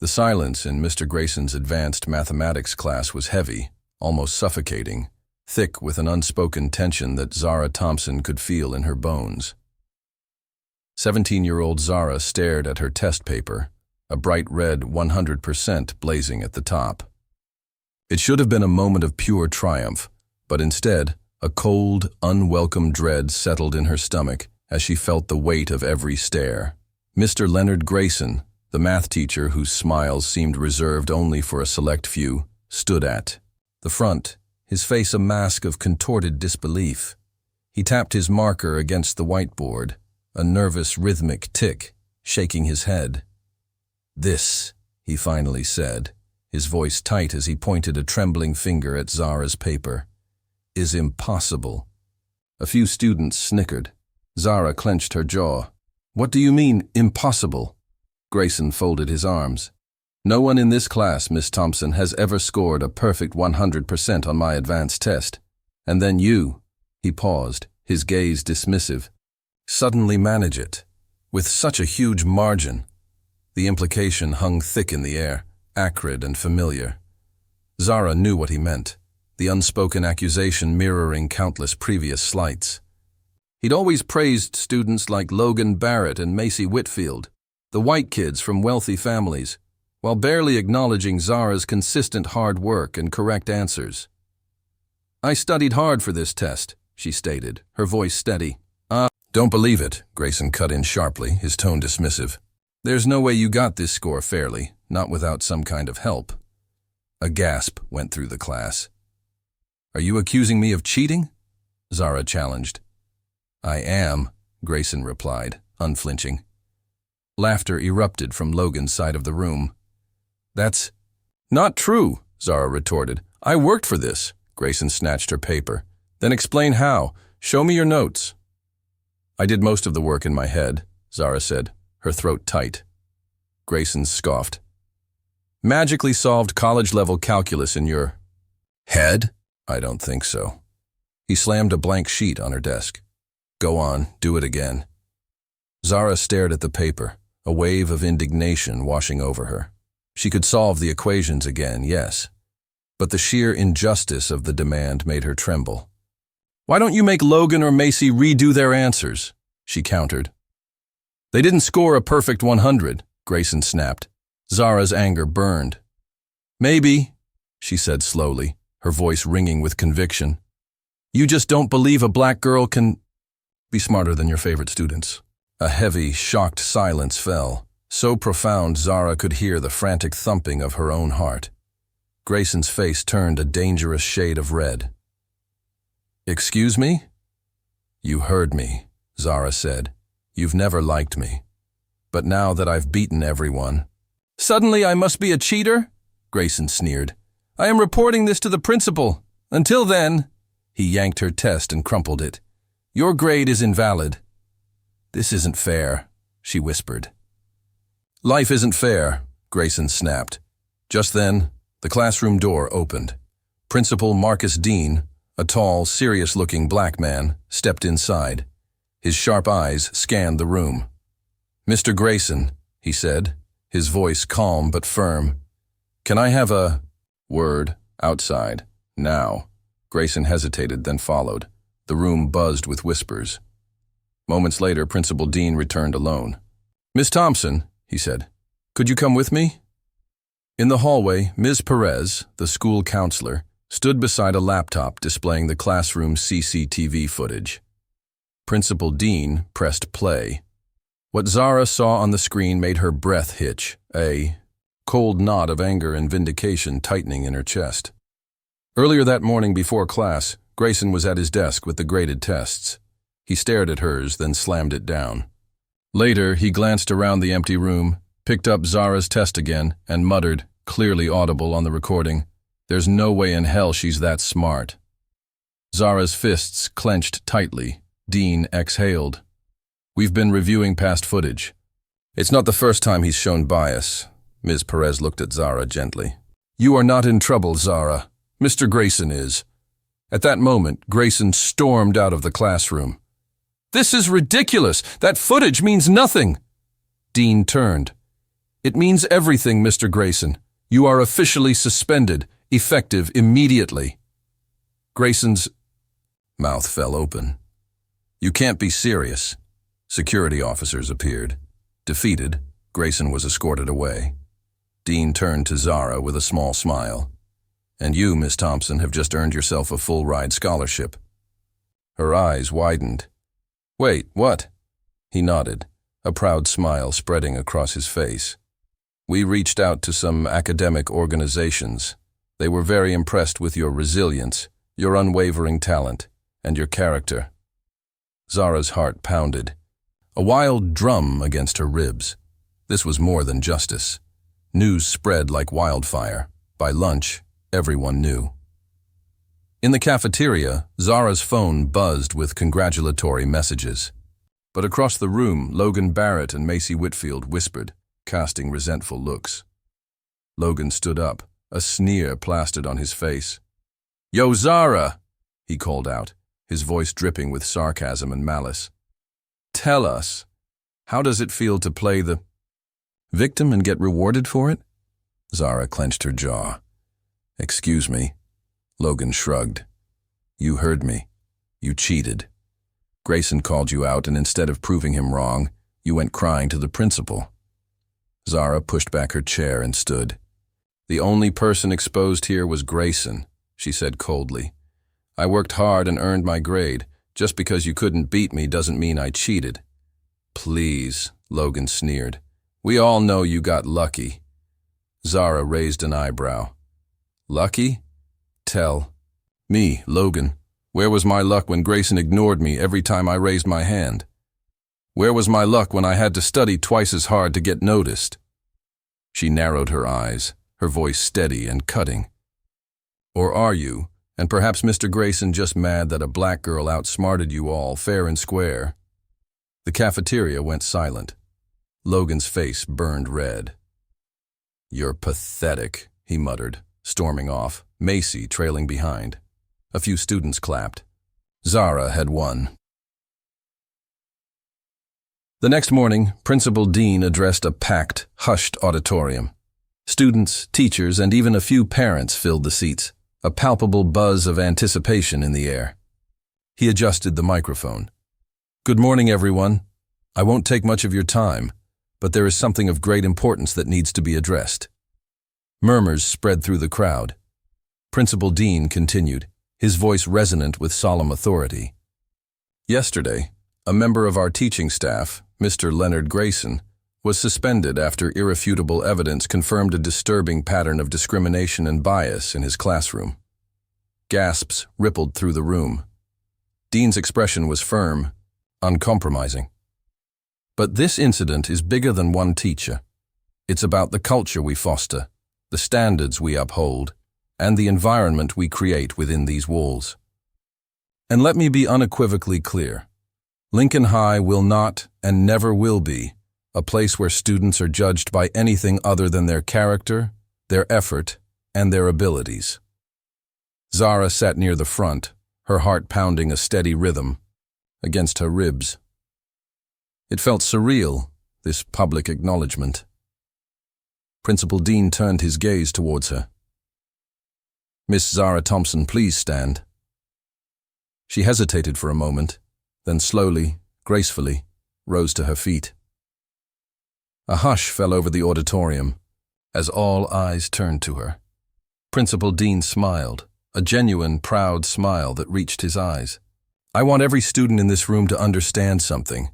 The silence in Mr. Grayson's advanced mathematics class was heavy, almost suffocating, thick with an unspoken tension that Zara Thompson could feel in her bones. 17-year-old Zara stared at her test paper, a bright red 100% blazing at the top. It should have been a moment of pure triumph, but instead, a cold, unwelcome dread settled in her stomach as she felt the weight of every stare. Mr. Leonard Grayson, the math teacher whose smiles seemed reserved only for a select few, stood at the front, his face a mask of contorted disbelief. He tapped his marker against the whiteboard, a nervous rhythmic tick, shaking his head. "This," he finally said, his voice tight as he pointed a trembling finger at Zara's paper, "is impossible." A few students snickered. Zara clenched her jaw. "What do you mean, impossible?" Grayson folded his arms. "No one in this class, Miss Thompson, has ever scored a perfect 100% on my advanced test. And then you," he paused, his gaze dismissive, "suddenly manage it. With such a huge margin." The implication hung thick in the air, acrid and familiar. Zara knew what he meant, the unspoken accusation mirroring countless previous slights. He'd always praised students like Logan Barrett and Macy Whitfield, the white kids from wealthy families, while barely acknowledging Zara's consistent hard work and correct answers. "I studied hard for this test," she stated, her voice steady. "Don't believe it," Grayson cut in sharply, his tone dismissive. "There's no way you got this score fairly, not without some kind of help." A gasp went through the class. "Are you accusing me of cheating?" Zara challenged. "I am," Grayson replied, unflinching. Laughter erupted from Logan's side of the room. "That's not true," Zara retorted. "I worked for this." Grayson snatched her paper. "Then explain how. Show me your notes." "I did most of the work in my head," Zara said, her throat tight. Grayson scoffed. "Magically solved college-level calculus in your head? I don't think so." He slammed a blank sheet on her desk. "Go on, do it again." Zara stared at the paper, a wave of indignation washing over her. She could solve the equations again, yes, but the sheer injustice of the demand made her tremble. "Why don't you make Logan or Macy redo their answers?" she countered. "They didn't score a perfect 100, Grayson snapped. Zara's anger burned. "Maybe," she said slowly, her voice ringing with conviction. "You just don't believe a black girl can be smarter than your favorite students." A heavy, shocked silence fell, so profound Zara could hear the frantic thumping of her own heart. Grayson's face turned a dangerous shade of red. "Excuse me?" "You heard me," Zara said. "You've never liked me. But now that I've beaten everyone—" "Suddenly I must be a cheater?" Grayson sneered. "I am reporting this to the principal. Until then—" He yanked her test and crumpled it. "Your grade is invalid." "This isn't fair," she whispered. "Life isn't fair," Grayson snapped. Just then, the classroom door opened. Principal Marcus Dean, a tall, serious-looking black man, stepped inside. His sharp eyes scanned the room. "Mr. Grayson," he said, his voice calm but firm. "Can I have a word outside now?" Grayson hesitated, then followed. The room buzzed with whispers. Moments later, Principal Dean returned alone. "Miss Thompson," he said, "could you come with me?" In the hallway, Ms. Perez, the school counselor, stood beside a laptop displaying the classroom CCTV footage. Principal Dean pressed play. What Zara saw on the screen made her breath hitch, a cold knot of anger and vindication tightening in her chest. Earlier that morning before class, Grayson was at his desk with the graded tests. He stared at hers, then slammed it down. Later, he glanced around the empty room, picked up Zara's test again, and muttered, clearly audible on the recording, "There's no way in hell she's that smart." Zara's fists clenched tightly. Dean exhaled. "We've been reviewing past footage. It's not the first time he's shown bias." Ms. Perez looked at Zara gently. "You are not in trouble, Zara. Mr. Grayson is." At that moment, Grayson stormed out of the classroom. "This is ridiculous! That footage means nothing!" Dean turned. It means everything, Mr. Grayson. You are officially suspended, effective immediately. Grayson's mouth fell open. You can't be serious. Security officers appeared. Defeated, Grayson was escorted away. Dean turned to Zara with a small smile. And you, Miss Thompson, have just earned yourself a full-ride scholarship. Her eyes widened. Wait, what? He nodded, a proud smile spreading across his face. We reached out to some academic organizations. They were very impressed with your resilience, your unwavering talent, and your character. Zara's heart pounded, a wild drum against her ribs. This was more than justice. News spread like wildfire. By lunch, everyone knew. In the cafeteria, Zara's phone buzzed with congratulatory messages. But across the room, Logan Barrett and Macy Whitfield whispered, casting resentful looks. Logan stood up, a sneer plastered on his face. Yo, Zara, he called out, his voice dripping with sarcasm and malice. Tell us, how does it feel to play the victim and get rewarded for it? Zara clenched her jaw. Excuse me. Logan shrugged. You heard me. You cheated. Grayson called you out, and instead of proving him wrong, you went crying to the principal. Zara pushed back her chair and stood. The only person exposed here was Grayson, she said coldly. I worked hard and earned my grade. Just because you couldn't beat me doesn't mean I cheated. Please, Logan sneered. We all know you got lucky. Zara raised an eyebrow. Lucky? Tell me, Logan, where was my luck when Grayson ignored me every time I raised my hand? Where was my luck when I had to study twice as hard to get noticed? She narrowed her eyes, her voice steady and cutting. Or are you, and perhaps Mr. Grayson, just mad that a black girl outsmarted you all fair and square? The cafeteria went silent. Logan's face burned red. You're pathetic, he muttered, storming off, Macy trailing behind. A few students clapped. Zara had won. The next morning, Principal Dean addressed a packed, hushed auditorium. Students, teachers, and even a few parents filled the seats, a palpable buzz of anticipation in the air. He adjusted the microphone. Good morning, everyone. I won't take much of your time, but there is something of great importance that needs to be addressed. Murmurs spread through the crowd. Principal Dean continued, his voice resonant with solemn authority. Yesterday, a member of our teaching staff, Mr. Leonard Grayson, was suspended after irrefutable evidence confirmed a disturbing pattern of discrimination and bias in his classroom. Gasps rippled through the room. Dean's expression was firm, uncompromising. But this incident is bigger than one teacher. It's about the culture we foster, the standards we uphold, and the environment we create within these walls. And let me be unequivocally clear. Lincoln High will not and never will be a place where students are judged by anything other than their character, their effort, and their abilities. Zara sat near the front, her heart pounding a steady rhythm against her ribs. It felt surreal, this public acknowledgement. Principal Dean turned his gaze towards her. Miss Zara Thompson, please stand. She hesitated for a moment, then slowly, gracefully, rose to her feet. A hush fell over the auditorium as all eyes turned to her. Principal Dean smiled, a genuine, proud smile that reached his eyes. I want every student in this room to understand something.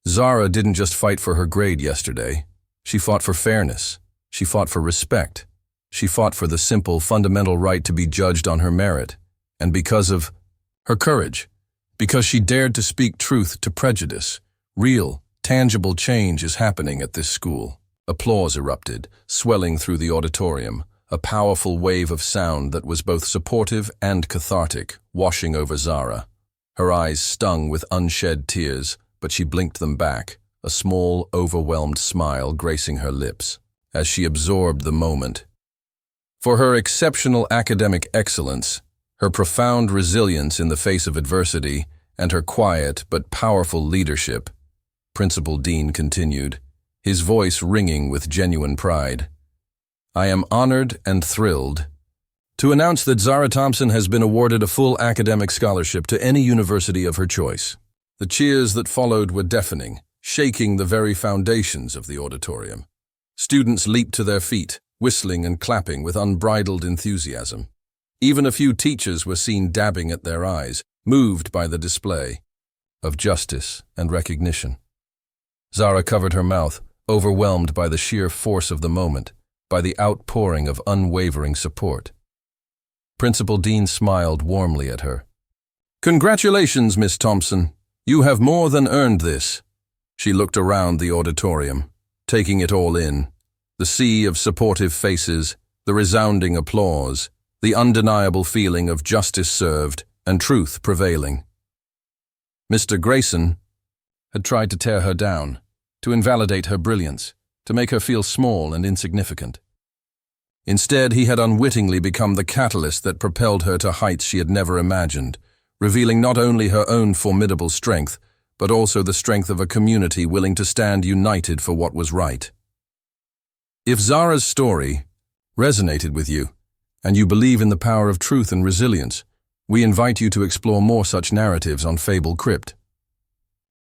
Zara didn't just fight for her grade yesterday. She fought for fairness. She fought for respect. She fought for the simple, fundamental right to be judged on her merit. And because of her courage, because she dared to speak truth to prejudice, real, tangible change is happening at this school. Applause erupted, swelling through the auditorium, a powerful wave of sound that was both supportive and cathartic, washing over Zara. Her eyes stung with unshed tears, but she blinked them back, a small, overwhelmed smile gracing her lips, as she absorbed the moment. For her exceptional academic excellence, her profound resilience in the face of adversity, and her quiet but powerful leadership, Principal Dean continued, his voice ringing with genuine pride. "I am honored and thrilled to announce that Zara Thompson has been awarded a full academic scholarship to any university of her choice." The cheers that followed were deafening, shaking the very foundations of the auditorium. Students leaped to their feet, whistling and clapping with unbridled enthusiasm. Even a few teachers were seen dabbing at their eyes, moved by the display of justice and recognition. Zara covered her mouth, overwhelmed by the sheer force of the moment, by the outpouring of unwavering support. Principal Dean smiled warmly at her. "Congratulations, Miss Thompson. You have more than earned this." She looked around the auditorium, taking it all in. The sea of supportive faces, the resounding applause, the undeniable feeling of justice served and truth prevailing. Mr. Grayson had tried to tear her down, to invalidate her brilliance, to make her feel small and insignificant. Instead, he had unwittingly become the catalyst that propelled her to heights she had never imagined, revealing not only her own formidable strength, but also the strength of a community willing to stand united for what was right. If Zara's story resonated with you, and you believe in the power of truth and resilience, we invite you to explore more such narratives on Fable Crypt.